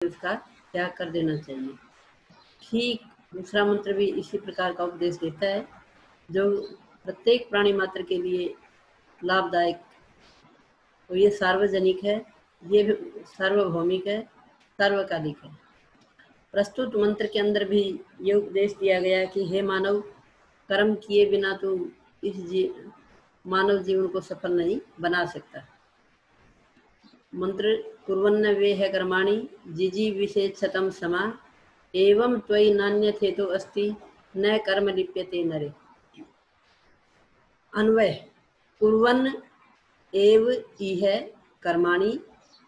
उसका त्याग कर देना चाहिए। ठीक दूसरा मंत्र भी इसी प्रकार का उपदेश देता है, जो प्रत्येक प्राणी मात्र के लिए लाभदायक, और ये सार्वजनिक है, ये भी सार्वभौमिक है, सार्वकालिक है। प्रस्तुत मंत्र के अंदर भी ये उपदेश दिया गया कि हे मानव, कर्म किए बिना तू इस मानव जीवन को सफल नहीं बना सकता। मंत्र कुर्वन्न वे है कर्माणि जिजी विशेषतम समा एवं त्वयि नान्यथे तो अस्ति न कर्म लिप्यते नरे। अन्वय कुर्वन्न एव इह कर्माणि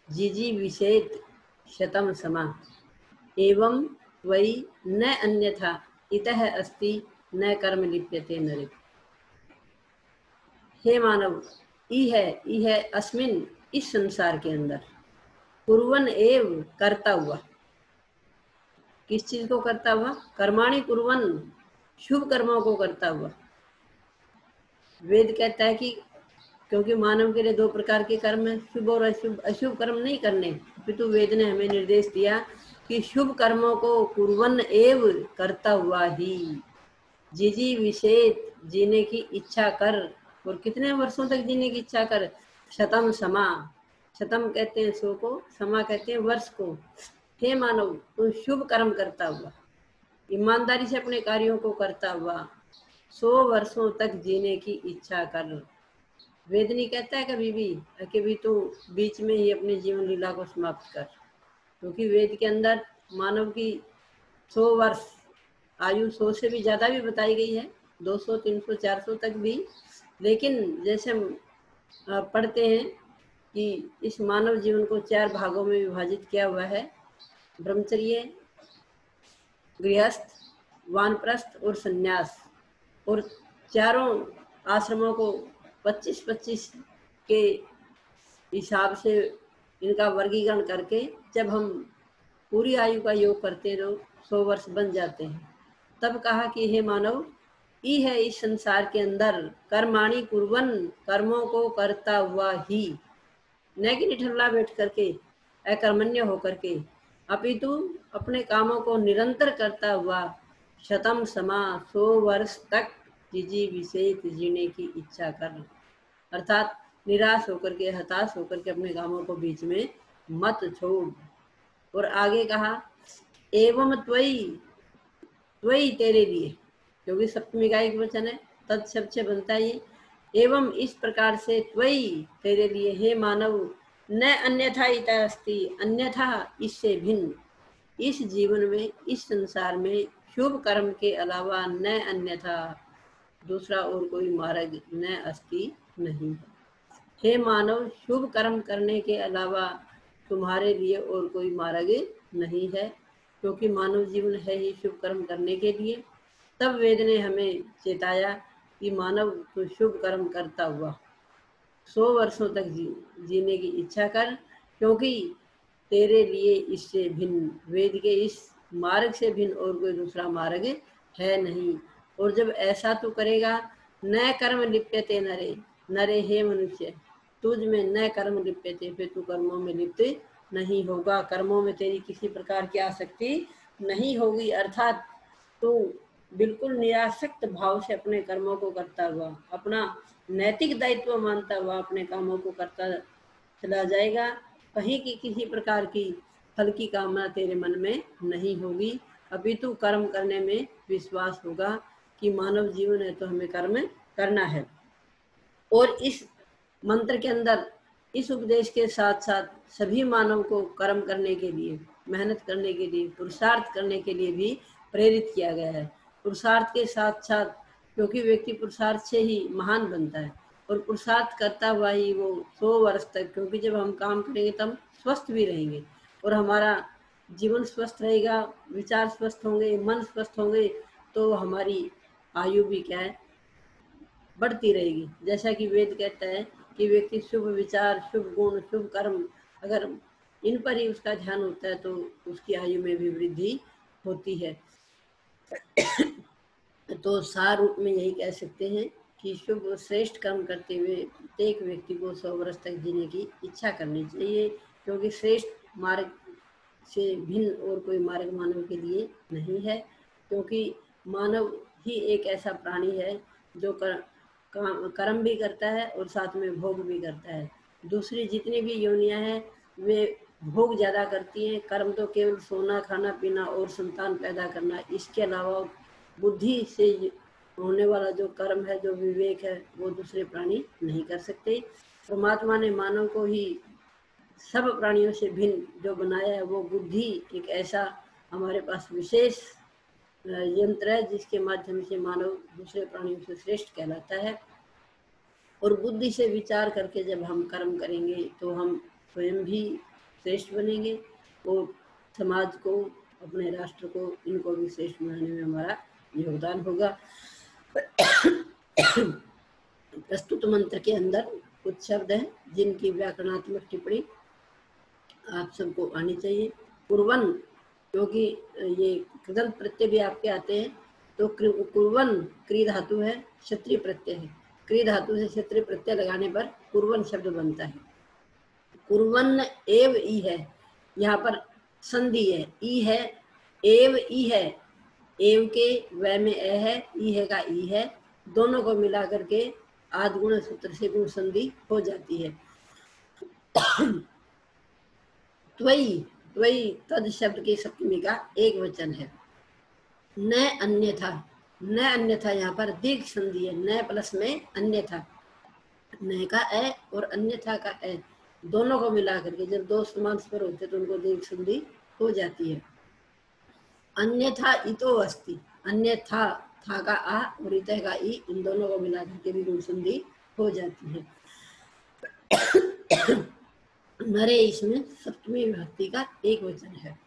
जिजी विशेत शतम समा एवं त्वयि न अन्यथा इतः अस्ति न कर्म लिप्यते नरे। हे मानव, इह अस्मिन इस संसार के अंदर कुर्वन एव करता हुआ, किस चीज को करता हुआ? कर्माणि कुर्वन, शुभ कर्मों को करता हुआ। वेद कहता है कि क्योंकि मानव के लिए दो प्रकार के कर्म है, शुभ और अशुभ। अशुभ कर्म नहीं करने, पितु वेद ने हमें निर्देश दिया कि शुभ कर्मों को कुर्वन एव करता हुआ ही जिजी विशेष जीने की इच्छा कर। और कितने वर्षों तक जीने की इच्छा कर? शतम समा, शतम कहते हैं 100 को, समा कहते हैं वर्ष को। हे मानव, तू शुभ कर्म करता हुआ, ईमानदारी से अपने कार्यों को करता हुआ 100 वर्षों तक जीने की इच्छा कर। वेद नहीं कहता है कभी भी कि भी तू बीच में ही अपनी जीवन लीला को समाप्त कर, क्योंकि वेद के अंदर मानव की 100 वर्ष आयु, 100 से भी ज्यादा भी बताई गई है, 200, 300, 400 तक भी। लेकिन जैसे हम पढ़ते हैं कि इस मानव जीवन को 4 भागों में विभाजित किया हुआ है, ब्रह्मचर्य, गृहस्थ, वानप्रस्थ और संन्यास। और चारों आश्रमों को 25-25 के हिसाब से इनका वर्गीकरण करके जब हम पूरी आयु का योग करते हैं तो 100 वर्ष बन जाते हैं। तब कहा कि हे मानव, ई है इस संसार के अंदर कर्माणि कुर्वन, कर्मों को करता हुआ ही, न कि निठल्ला बैठ करके, अकर्मण्य होकर के, अपितु अपने कामों को निरंतर करता हुआ शतम समा 100 वर्ष तक जिजी विशेष जीने की इच्छा कर। अर्थात निराश होकर के, हताश होकर के अपने कामों को बीच में मत छोड़। और आगे कहा एवं त्वयि, त्वयि तेरे लिए, क्योंकि सप्तमी का एक वचन है, तत् शब्द से बनता है ये। एवं इस प्रकार से त्वयि तेरे लिए, हे मानव, न अन्यथा इता अस्ति, अन्यथा इससे भिन्न, इस जीवन में, इस संसार में शुभ कर्म के अलावा न अन्यथा दूसरा और कोई मार्ग न अस्ति नहीं। हे मानव, शुभ कर्म करने के अलावा तुम्हारे लिए और कोई मार्ग नहीं है, क्योंकि मानव जीवन है ही शुभ कर्म करने के लिए। तब वेद ने हमें चेताया कि मानव तो शुभ कर्म करता हुआ 100 वर्षों तक जीने की इच्छा कर, क्योंकि तेरे लिए इससे भिन्न, वेद के इस मार्ग से भिन्न और कोई दूसरा मार्ग है नहीं। और जब ऐसा तू करेगा, न कर्म लिप्यते नरे, नरे हे मनुष्य, तुझ में न कर्म लिप्यते, फिर तू कर्मों में लिप्त नहीं होगा, कर्मों में तेरी किसी प्रकार की आसक्ति नहीं होगी। अर्थात तू बिल्कुल निरासक्त भाव से अपने कर्मों को करता हुआ, अपना नैतिक दायित्व मानता हुआ अपने कामों को करता चला जाएगा। कहीं की किसी प्रकार की फल की कामना तेरे मन में नहीं होगी, अभी तू कर्म करने में विश्वास होगा कि मानव जीवन है तो हमें कर्म करना है। और इस मंत्र के अंदर इस उपदेश के साथ साथ सभी मानव को कर्म करने के लिए, मेहनत करने के लिए, पुरुषार्थ करने के लिए भी प्रेरित किया गया है। पुरुषार्थ के साथ साथ, क्योंकि व्यक्ति पुरुषार्थ से ही महान बनता है, और पुरुषार्थ करता हुआ ही वो 100 वर्ष तक, क्योंकि जब हम काम करेंगे तब स्वस्थ भी रहेंगे और हमारा जीवन स्वस्थ रहेगा, विचार स्वस्थ होंगे, मन स्वस्थ होंगे, तो हमारी आयु भी क्या है, बढ़ती रहेगी। जैसा कि वेद कहता है कि व्यक्ति शुभ विचार, शुभ गुण, शुभ कर्म, अगर इन पर ही उसका ध्यान होता है तो उसकी आयु में भी वृद्धि होती है। तो सार रूप में यही कह सकते हैं कि शुभ श्रेष्ठ कर्म करते हुए प्रत्येक व्यक्ति को 100 वर्ष तक जीने की इच्छा करनी चाहिए, क्योंकि श्रेष्ठ मार्ग से भिन्न और कोई मार्ग मानव के लिए नहीं है, क्योंकि मानव ही एक ऐसा प्राणी है जो कर्म भी करता है और साथ में भोग भी करता है। दूसरी जितनी भी योनियां हैं वे भोग ज्यादा करती हैं, कर्म तो केवल सोना, खाना पीना और संतान पैदा करना, इसके अलावा बुद्धि से होने वाला जो कर्म है, जो विवेक है, वो दूसरे प्राणी नहीं कर सकते। परमात्मा ने मानव को ही सब प्राणियों से भिन्न जो बनाया है, वो बुद्धि एक ऐसा हमारे पास विशेष यंत्र है जिसके माध्यम से मानव दूसरे प्राणियों से श्रेष्ठ कहलाता है। और बुद्धि से विचार करके जब हम कर्म करेंगे तो हम स्वयं भी श्रेष्ठ बनेंगे और समाज को, अपने राष्ट्र को, इनको भी श्रेष्ठ बनाने में हमारा योगदान होगा। प्रस्तुत मंत्र के अंदर कुछ शब्द हैं जिनकी व्याकरणात्मक टिप्पणी आप सबको आनी चाहिए। कुर्वन, क्योंकि ये कृदंत प्रत्यय भी आपके आते हैं, तो कुर्वन क्री धातु है, क्षत्रिय प्रत्यय है। क्री धातु से क्षत्रिय प्रत्यय लगाने पर कुर्वन शब्द बनता है। कुर्वन एव ई है, यहाँ पर संधि है, ई है, एव ई है, एव के व में ए है, ई है का ई है, दोनों को मिला करके आद्गुण सूत्र से गुण संधि हो जाती है। त्वयि, त्वयि तद शब्द की सप्तमी का एक वचन है। न अन्यथा, न अन्यथा यहाँ पर दीर्घ संधि है, न प्लस में अन्यथा, न का ए और अन्यथा का ए, दोनों को मिला करके जब दो समान स्वर होते तो उनको दीर्घ संधि हो जाती है। अन्यथा इतो अस्ति, अन्यथा था का आ और इत का ई, इन दोनों को मिला करके भी गुण संधि हो जाती है। नरे इसमें सप्तमी विभक्ति का एक वचन है।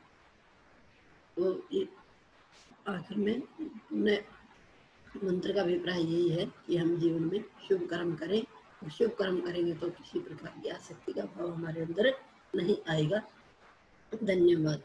तो आखिर में मंत्र का अभिप्राय यही है कि हम जीवन में शुभ कर्म करें, और शुभ कर्म करेंगे तो किसी प्रकार की आसक्ति का भाव हमारे अंदर नहीं आएगा। धन्यवाद।